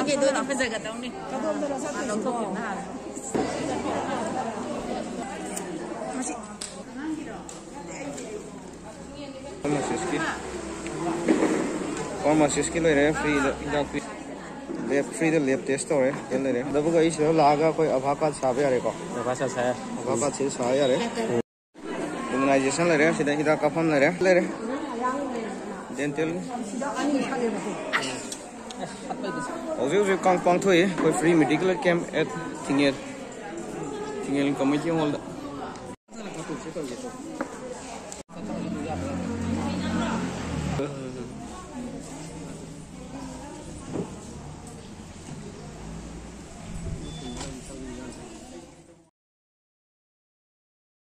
cái đôi nó phải giờ cái tông đi nó không kiểm nào pharmacist ke lere free da lab free da lab test ho rahe ke lere da buga is laga koi abhaka sabe are ko Bahasa saya. abhaka se sa are immunization lere sida hida kafam lere dental ojo kang pang thoi koi free medical camp at tingel committee hall da